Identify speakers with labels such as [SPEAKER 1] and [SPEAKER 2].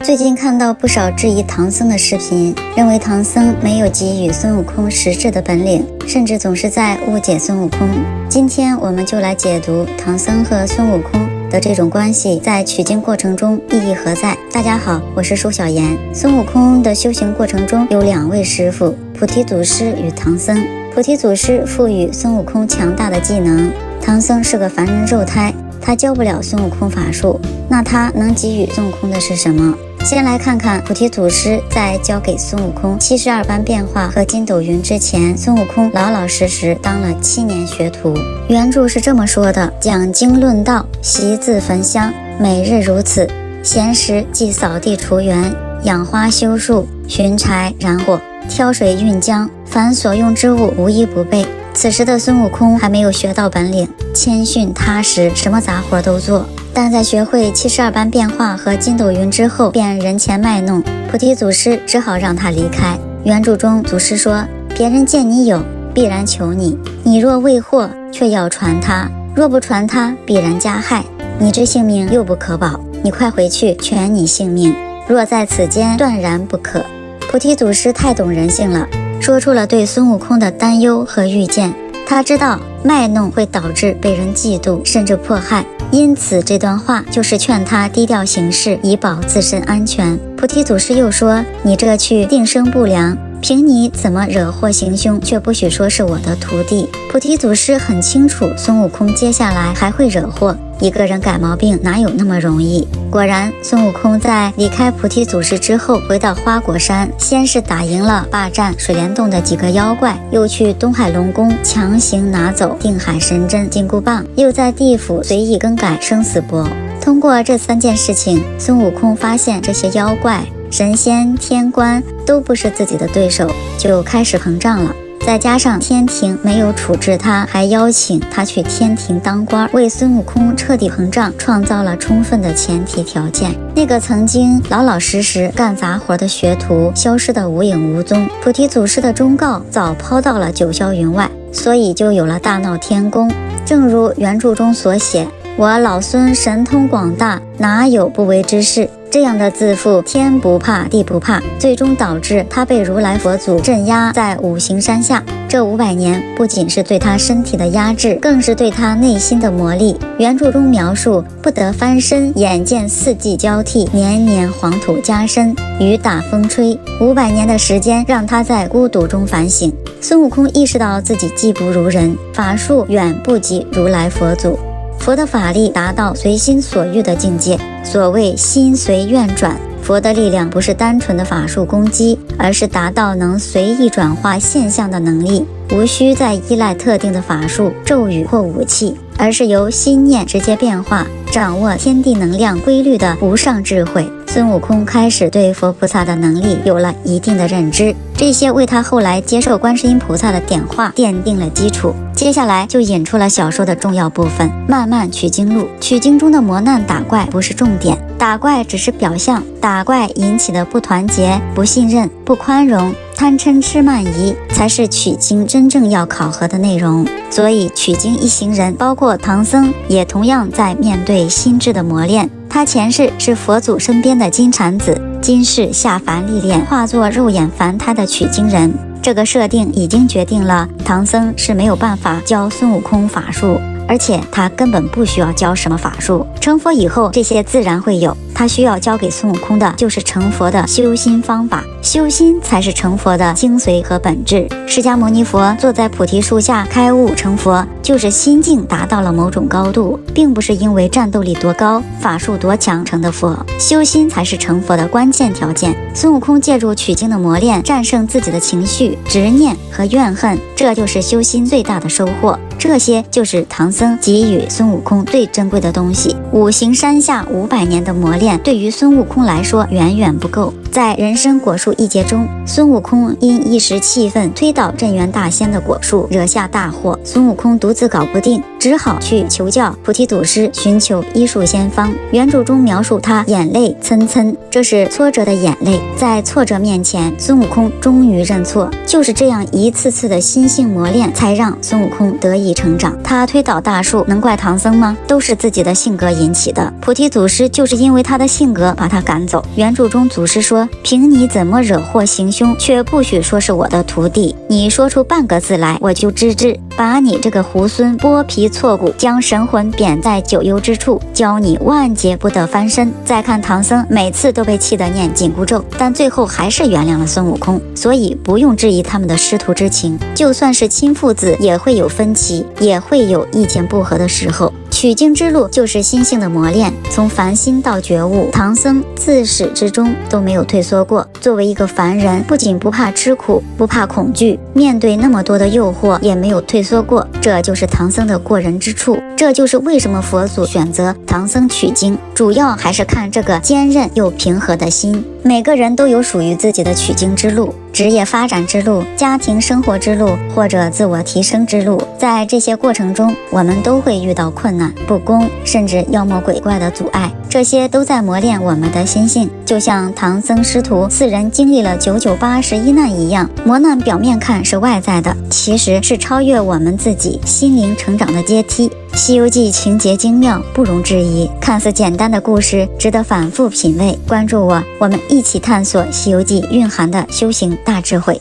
[SPEAKER 1] 最近看到不少质疑唐僧的视频，认为唐僧没有给予孙悟空实质的本领，甚至总是在误解孙悟空。今天我们就来解读唐僧和孙悟空的这种关系在取经过程中意义何在。大家好，我是舒小妍。孙悟空的修行过程中有两位师父，菩提祖师与唐僧。菩提祖师赋予孙悟空强大的技能，唐僧是个凡人肉胎，他教不了孙悟空法术，那他能给予孙悟空的是什么？先来看看菩提祖师在教给孙悟空72般变化和筋斗云之前，孙悟空老老实实当了7年学徒。原著是这么说的：讲经论道，习自焚香，每日如此。闲时即扫地除园，养花修树，寻柴燃火，挑水运浆，凡所用之物无一不备。此时的孙悟空还没有学到本领，谦逊踏实，什么杂活都做。但在学会72般变化和筋斗云之后，便人前卖弄，菩提祖师只好让他离开。原著中祖师说，别人见你有，必然求你，你若未获，却要传他，若不传他，必然加害，你之性命又不可保，你快回去全你性命，若在此间断然不可。菩提祖师太懂人性了，说出了对孙悟空的担忧和预见。他知道卖弄会导致被人嫉妒甚至迫害，因此这段话就是劝他低调行事，以保自身安全。菩提祖师又说，你这去定生不良，凭你怎么惹祸行凶，却不许说是我的徒弟。菩提祖师很清楚孙悟空接下来还会惹祸，一个人改毛病哪有那么容易。果然孙悟空在离开菩提祖师之后，回到花果山，先是打赢了霸占水帘洞的几个妖怪，又去东海龙宫强行拿走定海神针金箍棒，又在地府随意更改生死簿。通过这3件事情，孙悟空发现这些妖怪神仙天官都不是自己的对手，就开始膨胀了。再加上天庭没有处置他，还邀请他去天庭当官，为孙悟空彻底膨胀创造了充分的前提条件。那个曾经老老实实干杂活的学徒消失得无影无踪，菩提祖师的忠告早抛到了九霄云外，所以就有了大闹天宫。正如原著中所写，我老孙神通广大，哪有不为之事，这样的自负，天不怕地不怕，最终导致他被如来佛祖镇压在五行山下。这500年不仅是对他身体的压制，更是对他内心的磨砺。原著中描述，不得翻身，眼见4季交替，年年黄土加深，雨打风吹。500年的时间让他在孤独中反省。孙悟空意识到自己技不如人，法术远不及如来佛祖，佛的法力达到随心所欲的境界，所谓心随愿转。佛的力量不是单纯的法术攻击，而是达到能随意转化现象的能力，无需再依赖特定的法术、咒语或武器，而是由心念直接变化，掌握天地能量规律的无上智慧。孙悟空开始对佛菩萨的能力有了一定的认知，这些为他后来接受观世音菩萨的点化奠定了基础。接下来就引出了小说的重要部分，漫漫取经路。取经中的磨难打怪不是重点，打怪只是表象，打怪引起的不团结、不信任、不宽容、贪嗔痴慢疑，才是取经真正要考核的内容。所以取经一行人，包括唐僧，也同样在面对心智的磨练。他前世是佛祖身边的金蝉子，今世下凡历练，化作肉眼凡胎的取经人。这个设定已经决定了唐僧是没有办法教孙悟空法术，而且他根本不需要教什么法术，成佛以后这些自然会有。他需要教给孙悟空的就是成佛的修心方法，修心才是成佛的精髓和本质。释迦牟尼佛坐在菩提树下开悟成佛，就是心境达到了某种高度，并不是因为战斗力多高、法术多强成的佛。修心才是成佛的关键条件。孙悟空借助取经的磨练，战胜自己的情绪、执念和怨恨，这就是修心最大的收获。这些就是唐僧给予孙悟空最珍贵的东西。五行山下500年的磨练，对于孙悟空来说远远不够。在人参果树一节中，孙悟空因一时气愤推倒镇元大仙的果树，惹下大祸。孙悟空独自搞不定，只好去求教菩提祖师，寻求医术仙方。原著中描述他眼泪涔涔，这是挫折的眼泪。在挫折面前，孙悟空终于认错。就是这样一次次的心性磨练，才让孙悟空得以成长。他推倒大树，能怪唐僧吗？都是自己的性格引起的。菩提祖师就是因为他的性格把他赶走。原著中祖师说：“凭你怎么惹祸行凶，却不许说是我的徒弟。你说出半个字来，我就治之。把你这个猢狲剥皮挫骨，将神魂贬在九幽之处，教你万劫不得翻身。”再看唐僧，每次都被气得念紧箍咒，但最后还是原谅了孙悟空。所以不用质疑他们的师徒之情，就算是亲父子，也会有分歧，也会有意见不合的时候。取经之路就是心性的磨练，从凡心到觉悟，唐僧自始至终都没有退缩过。作为一个凡人，不仅不怕吃苦，不怕恐惧，面对那么多的诱惑也没有退缩过，这就是唐僧的过人之处。这就是为什么佛祖选择唐僧取经，主要还是看这个坚韧又平和的心。每个人都有属于自己的取经之路，职业发展之路，家庭生活之路，或者自我提升之路。在这些过程中，我们都会遇到困难、不公，甚至妖魔鬼怪的阻碍，这些都在磨练我们的心性。就像唐僧师徒四人经历了991难一样，磨难表面看是外在的，其实是超越我们自己心灵成长的阶梯。西游记情节精妙，不容置疑，看似简单的故事值得反复品味。关注我，我们一起探索西游记蕴含的修行大智慧。